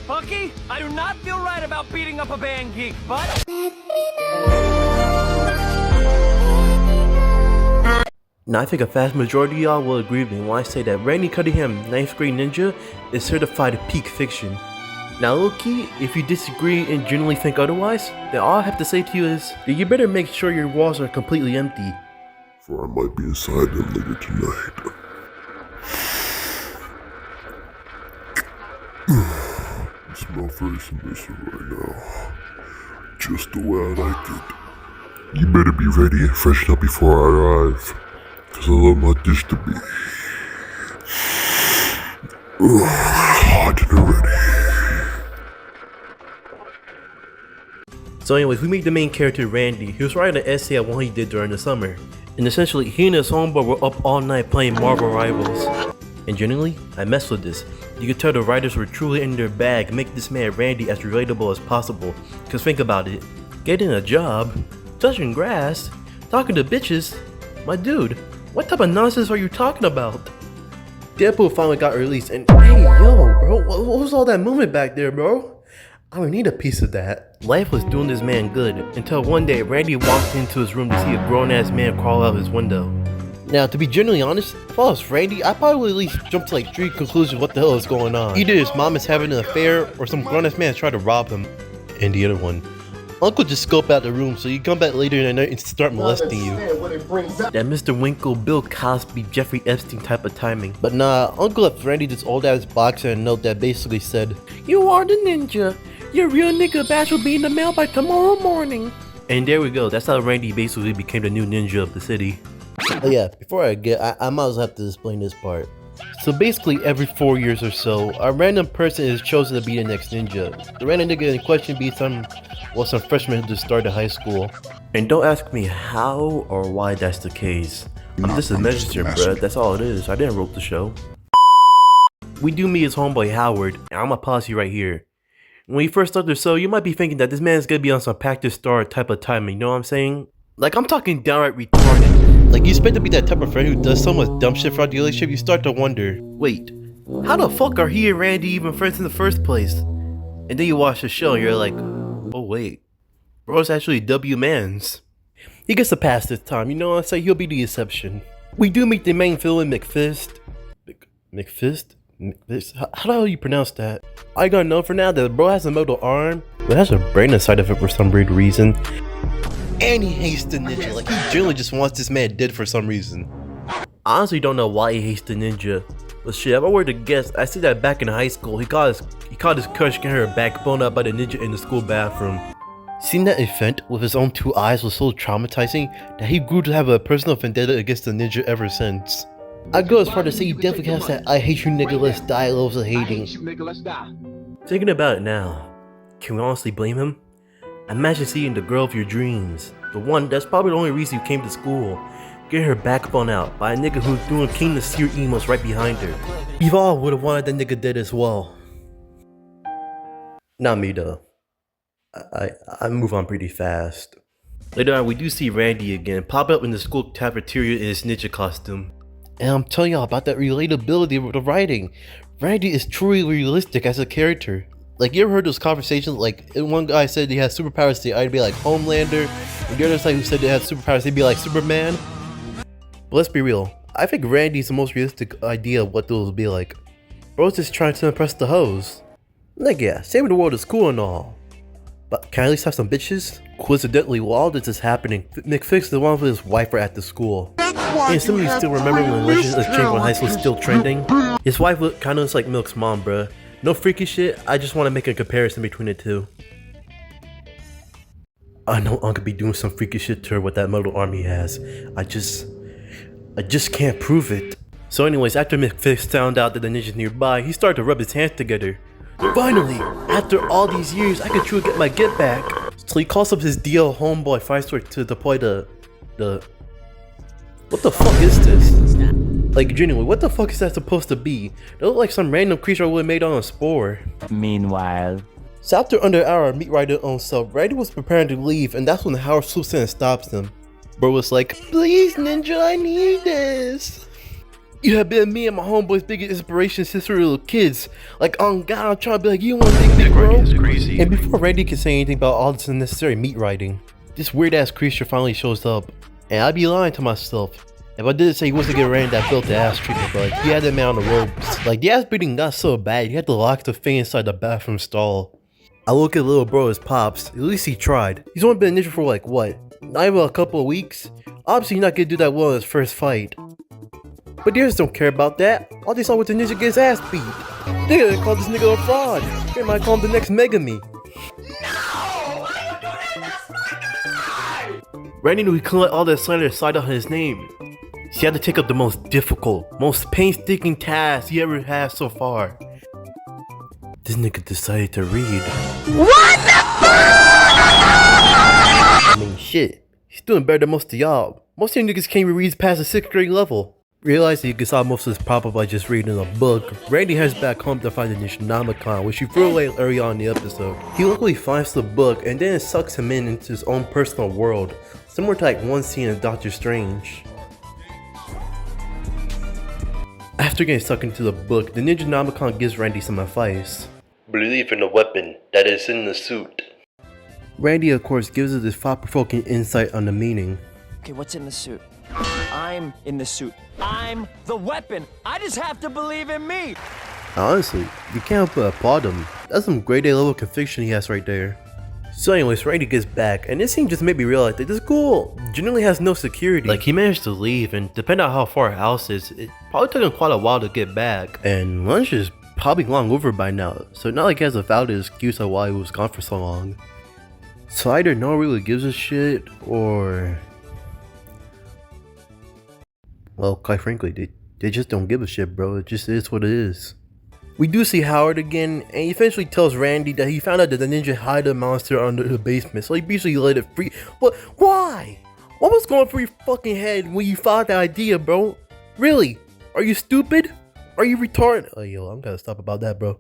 Punky, I do not feel right about beating up a band geek, but... Now I think a vast majority of y'all will agree with me when I say that Randy Cunningham, 9th grade ninja, is certified peak fiction. Now low-key, if you disagree and genuinely think otherwise, then all I have to say to you is that you better make sure your walls are completely empty. For I might be inside them later tonight. You smell very submissive right now. Just the way I like it. You better be ready and freshen up before I arrive. Cause I love my dish to be hot and ready. So anyways, we meet the main character Randy. He was writing an essay on what he did during the summer. And essentially, he and his homeboy were up all night playing Marvel Rivals. And genuinely, I messed with this. You could tell the writers were truly in their bag, make this man Randy as relatable as possible. Cause think about it, getting a job, touching grass, talking to bitches, my dude, what type of nonsense are you talking about? Deadpool finally got released and hey yo bro, what was all that movement back there bro? I would need a piece of that. Life was doing this man good until one day Randy walked into his room to see a grown ass man crawl out his window. Now to be genuinely honest, if I was Randy, I probably would at least jump to like 3 conclusions what the hell is going on. Either his mom is having an affair or some grown ass man tried to rob him. And the other one, Uncle just scope out the room so you come back later in the night and start molesting you. That Mr. Winkle, Bill Cosby, Jeffrey Epstein type of timing. But nah, Uncle left Randy this old ass box and a note that basically said, "You are the ninja. Your real nigga badge will be in the mail by tomorrow morning." And there we go, that's how Randy basically became the new ninja of the city. Oh yeah, before I might as well have to explain this part. So basically every 4 years or so, a random person is chosen to be the next ninja. The random nigga in question be some freshman who just started high school. And don't ask me how or why that's the case. I'm just a messenger, bruh, that's all it is. I didn't wrote the show. We do meet his homeboy Howard, and I'm gonna pause you right here. When you first start the show, you might be thinking that this man's gonna be on some pack to star type of timing, you know what I'm saying? Like, I'm talking downright retarded. Like, you expect to be that type of friend who does so much dumb shit throughout the relationship, you start to wonder, wait, how the fuck are he and Randy even friends in the first place? And then you watch the show and you're like, oh wait, bro's actually W Mans. He gets a pass this time, you know what I'm saying? He'll be the exception. We do meet the main villain, McFist. McFist? How the hell do you pronounce that? I gotta know for now that bro has a metal arm, but has a brain inside of it for some weird reason. And he hates the ninja, like he generally just wants this man dead for some reason. I honestly don't know why he hates the ninja. But shit, if I were to guess, I see that back in high school, he caught his crush getting her back blown up by the ninja in the school bathroom. Seeing that event with his own 2 eyes was so traumatizing that he grew to have a personal vendetta against the ninja ever since. I'd go as far to say he definitely has that "I hate you nigga, let's die" levels of hating. Thinking about it now, can we honestly blame him? Imagine seeing the girl of your dreams, the one that's probably the only reason you came to school, get her back blown out by a nigga who's doing King the Seer emos right behind her. We all would've wanted that nigga dead as well. Not me though. I move on pretty fast. Later on, we do see Randy again pop up in the school cafeteria in his ninja costume. And I'm telling y'all about that relatability with the writing. Randy is truly realistic as a character. Like, you ever heard those conversations, like, one guy said he has superpowers, I'd be like Homelander, and the other side who said they had superpowers, they'd be like Superman. But let's be real, I think Randy's the most realistic idea of what those would be like. Bro's just trying to impress the hoes. Like, yeah, saving the world is cool and all, but can I at least have some bitches? Coincidentally, while all this is happening, McFix is the one with his wife are at the school. And some of you still remember when Legends of Chamberlain High School was still trending? His wife kinda looks like Milk's mom, bruh. No freaky shit, I just want to make a comparison between the two. I know Uncle be doing some freaky shit to her with that metal arm he has. I just can't prove it. So anyways, after McFix found out that the ninja's nearby, he started to rub his hands together. Finally, after all these years, I could truly get my get back. So he calls up his DL homeboy Firestork to deploy the... What the fuck is this? Like, genuinely, what the fuck is that supposed to be? It looked like some random creature I would have made on a spore. Meanwhile... So after under an hour of meet Rider own self, Randy was preparing to leave, and that's when Howard swoops in and stops him. Bro was like, "Please ninja, I need this." You have been me and my homeboy's biggest inspiration since we were little kids. Like, on God, I'm trying to be like, you want big bro? Crazy. And before Randy can say anything about all this unnecessary meat riding, this weird ass creature finally shows up. And I'd be lying to myself if I didn't say he wasn't getting Randy that built the ass treatment, but like, he had that man on the ropes. Like, the ass beating got so bad, you had to lock the thing inside the bathroom stall. I look at little bro as Pops. At least he tried. He's only been a ninja for like, what? Not even a couple of weeks? Obviously, he's not gonna do that well in his first fight. But they just don't care about that. All they saw was the ninja get his ass beat. They're gonna call this nigga a fraud. They might call him the next Megami. Randy knew he couldn't let all that slander slide on his name. He had to take up the most difficult, most painstaking task he ever had so far. This nigga decided to read. What the fuck? I mean, shit. He's doing better than most of y'all. Most of you niggas can't even read past the 6th grade level. Realize that you can solve most of this problem by just reading a book. Randy heads back home to find the Necronomicon, which he threw away early on in the episode. He luckily finds the book, and then it sucks him into his own personal world, similar to like one scene in Doctor Strange. After getting sucked into the book, the Necronomicon gives Randy some advice. Believe in the weapon that is in the suit. Randy, of course, gives us this thought-provoking insight on the meaning. Okay, what's in the suit? I'm in the suit. I'm the weapon. I just have to believe in me. Honestly, you can't help but applaud him. That's some grade A level conviction he has right there. So anyways, Randy gets back, and this scene just made me realize that this school generally has no security. Like, he managed to leave, and depending on how far our house is, it probably took him quite a while to get back. And lunch is probably long over by now, so not like he has a valid excuse of why he was gone for so long. So either no one really gives a shit, or... well, quite frankly, they just don't give a shit, bro. It just is what it is. We do see Howard again, and he eventually tells Randy that he found out that the ninja hid a monster under the basement, so he basically let it free. But why? What was going through your fucking head when you thought that idea, bro? Really? Are you stupid? Are you retarded? Oh, yo, I'm gonna stop about that, bro.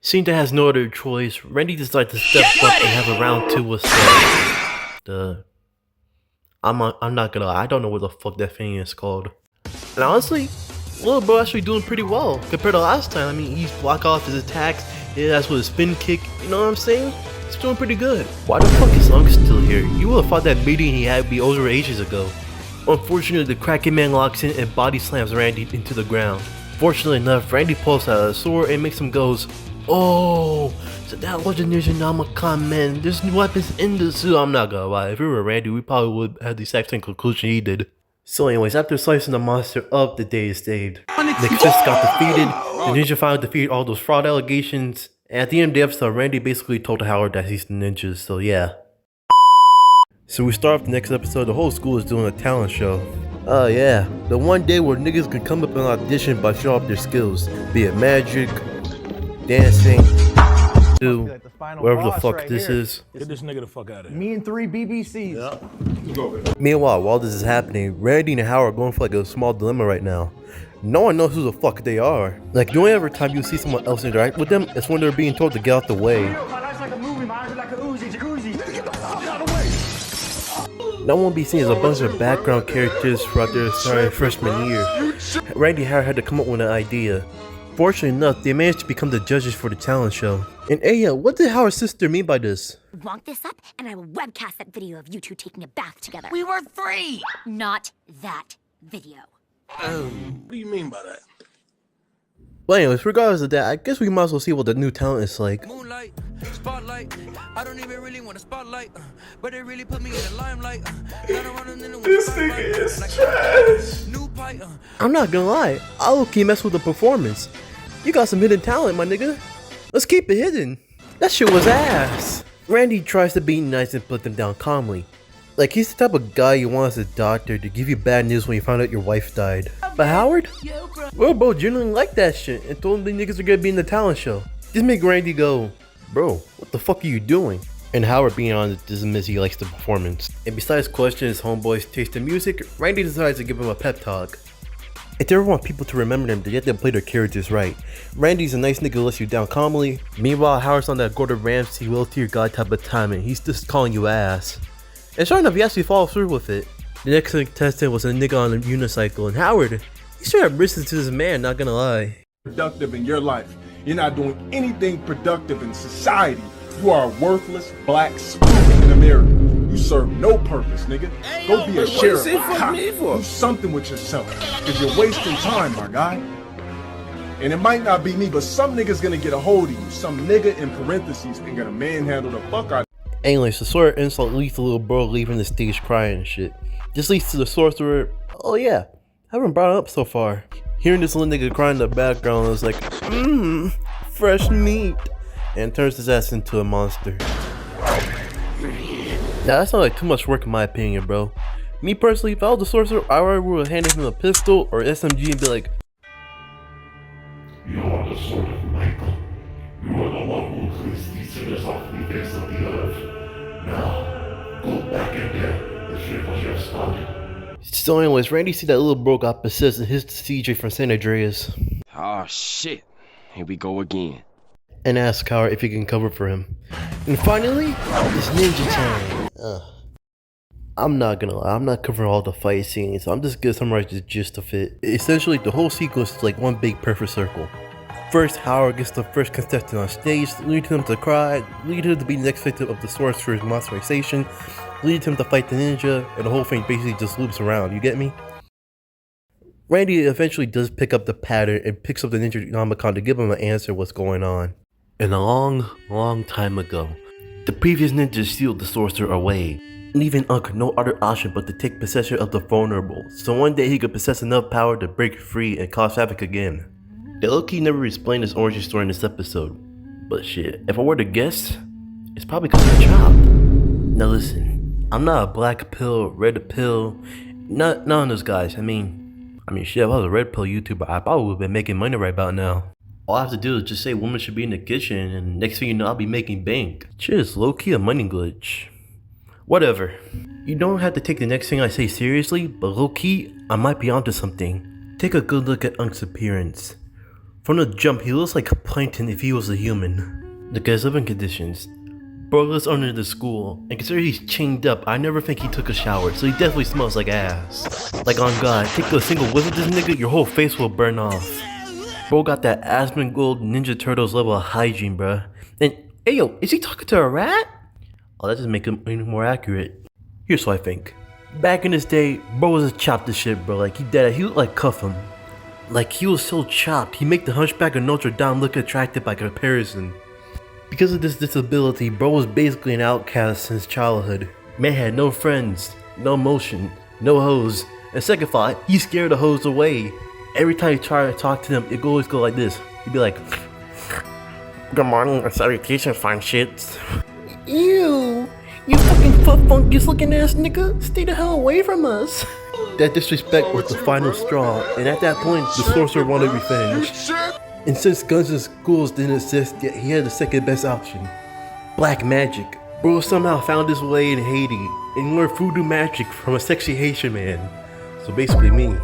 Seeing that has no other choice, Randy decides to step up and have a round 2 with I'm not gonna lie, I don't know what the fuck that thing is called. And honestly, little bro actually doing pretty well compared to last time. I mean, he's block off his attacks, that's with a spin kick, you know what I'm saying? He's doing pretty good. Why the fuck is Lung still here? You would have thought that meeting he had would be over ages ago. Unfortunately, the Kraken Man locks in and body slams Randy into the ground. Fortunately enough, Randy pulls out a sword and makes him goes, oh, so that was the Necronomicon, man. There's new weapons in the suit. I'm not gonna lie, if we were Randy, we probably would have the exact same conclusion he did. So anyways, after slicing the monster up, the day is saved. Nick Fist got defeated, the ninja finally defeated all those fraud allegations, and at the end of the episode, Randy basically told Howard that he's the ninja, so yeah. So we start off the next episode, the whole school is doing a talent show. Oh yeah, the one day where niggas can come up and audition by showing off their skills, be it magic, dancing, wherever the fuck right this is. Get this nigga the fuck out of here. Me and 3 BBCs. Yep. Meanwhile, while this is happening, Randy and Howard are going for like a small dilemma right now. No one knows who the fuck they are. Like, the only ever time you see someone else interact with them is when they're being told to get out the way. My life's like a movie, my eyes are like a Uzi, jacuzzi. Get the fuck out of the way. No one be seen as a bunch of background characters throughout their entire freshman year. Randy and Howard had to come up with an idea. Fortunately enough, they managed to become the judges for the talent show. And Aya, what did Howard's sister mean by this? Wonk this up, and I will webcast that video of you two taking a bath together. We were 3. Not that video. What do you mean by that? But anyways, regardless of that, I guess we might as well see what the new talent is like. Moonlight, spotlight. I don't even really want a spotlight, but they really put me in the limelight. This nigga is trash. New pipe, I'm not gonna lie, I low-key mess with the performance. You got some hidden talent, my nigga. Let's keep it hidden. That shit was ass. Randy tries to be nice and put them down calmly. Like, he's the type of guy you want as a doctor to give you bad news when you found out your wife died. But Howard? Well, bro, genuinely like that shit and told him the niggas are gonna be in the talent show. Just make Randy go, bro, what the fuck are you doing? And Howard, being honest, doesn't miss he likes the performance. And besides questioning his homeboy's taste in music, Randy decides to give him a pep talk. If they ever want people to remember them, they have to play their characters right. Randy's a nice nigga who lets you down calmly. Meanwhile, Howard's on that Gordon Ramsay, will to your god type of timing. He's just calling you ass. And sure enough, he actually follows through with it. The next contestant was a nigga on a unicycle, and Howard, He straight up listens to this man, not gonna lie. Productive in your life. You're not doing anything productive in society. You are a worthless black spook in America. You serve no purpose, nigga. Go be a sheriff. Do something with yourself. Cause you're wasting time, my guy. And it might not be me, but some nigga's gonna get a hold of you. Some nigga in parentheses and gonna manhandle the fuck out. Anyways, the sort of insult leads to little bro leaving the stage crying and shit. This leads to the sorcerer. Oh yeah, I haven't brought it up so far. Hearing this little nigga crying in the background, I was like, fresh meat. And turns his ass into a monster. Now that's not like too much work in my opinion, bro. Me personally, if I was the sorcerer, I would hand him a pistol or SMG and be like, You are the sword of Michael. You are the one who cleans these sinners off the face of the earth. Now, go back in there and finish what you have started. So anyways, Randy see that little bro got possessed and hits the CJ from San Andreas. Oh shit, here we go again. And asks Howard if he can cover for him. And finally, it's ninja time. I'm not gonna lie, I'm not covering all the fight scenes, so I'm just gonna summarize the gist of it. Essentially, the whole sequence is like one big perfect circle. First, Howard gets the first contestant on stage, leading him to cry, leading him to be the next victim of the sorcerer's monsterization, leading him to fight the ninja, and the whole thing basically just loops around, you get me? Randy eventually does pick up the pattern and picks up the ninja Nomicon to give him an answer what's going on. And a long time ago, the previous ninja sealed the sorcerer away, leaving Unk no other option but to take possession of the vulnerable, so one day he could possess enough power to break free and cause havoc again. They low-key never explained his origin story in this episode, but shit, if I were to guess, it's probably because of Chop. Now listen, I'm not a black pill, red pill, none of those guys. I mean shit, if I was a red pill YouTuber, I probably would have been making money right about now. All I have to do is just say women should be in the kitchen, and next thing you know, I'll be making bank. Shit is low-key a money glitch. Whatever. You don't have to take the next thing I say seriously, but low-key, I might be onto something. Take a good look at Unk's appearance. From the jump, he looks like Plankton if he was a human. Look at his living conditions. Bro lives under the school, and considering he's chained up, I never think he took a shower, so he definitely smells like ass. Like on God, take a single whiff of this nigga, your whole face will burn off. Bro got that Asmongold Ninja Turtles level of hygiene, bruh. And, hey yo, is he talking to a rat? Oh, that doesn't make him any more accurate. Here's what I think. Back in his day, bro was a chopped to shit, bro. Like, he looked like Cuffham. Like, he was so chopped, he make the Hunchback of Notre Dame look attractive by comparison. Because of this disability, bro was basically an outcast since childhood. Man had no friends, no emotion, no hoes. And second thought, he scared the hoes away. Every time you try to talk to them, it always go like this. He'd be like, good morning or salutation, fine shits. Ew, you fucking fungus looking ass nigga, stay the hell away from us. That disrespect was the final straw, and at that point, the sorcerer wanted revenge. And since guns and schools didn't exist yet, he had the second best option. Black magic. Bro somehow found his way in Haiti, and learned voodoo magic from a sexy Haitian man. So basically me.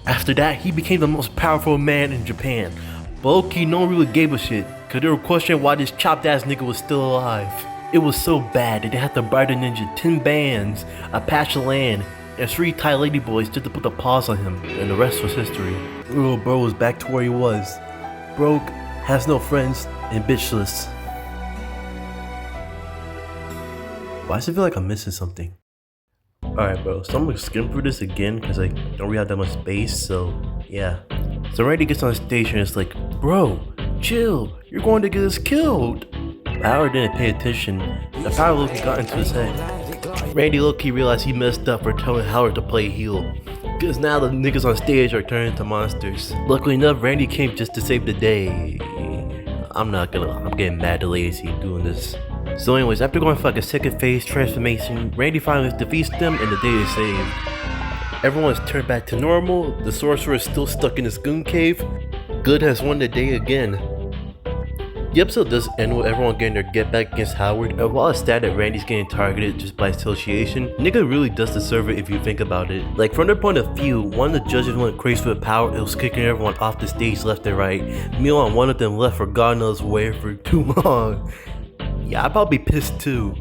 After that, he became the most powerful man in Japan. But low-key, no one really gave a shit, cause they were questioning why this chopped ass nigga was still alive. It was so bad that they had to buy the ninja 10 bands, a patch of land, and 3 Thai ladyboys just to put the paws on him, and the rest was history. Little bro was back to where he was. Broke, has no friends, and bitchless. Why does it feel like I'm missing something? Alright bro, so I'm gonna skim through this again because I don't really have that much space, so yeah. So Randy gets on stage and it's like, bro, chill, you're going to get us killed. But Howard didn't pay attention. The power low-key got into his head. Randy low-key realized he messed up for telling Howard to play heel. Cause now the niggas on stage are turning into monsters. Luckily enough, Randy came just to save the day. I'm getting mad lazy doing this. So anyways, after going for like a second phase transformation, Randy finally defeats them and the day is saved. Everyone's turned back to normal, the sorcerer is still stuck in his goon cave. Good has won the day again. The episode does end with everyone getting their get back against Howard, and while it's sad that Randy's getting targeted just by association, nigga really does deserve it if you think about it. Like from their point of view, one of the judges went crazy with power, it was kicking everyone off the stage left and right. Meanwhile, one of them left for God knows where for too long. Yeah, I'd probably be pissed too.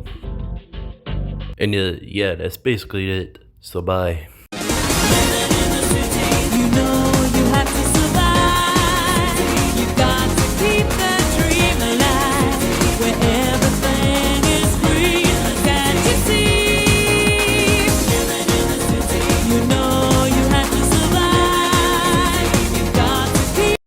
And yeah, that's basically it. So bye.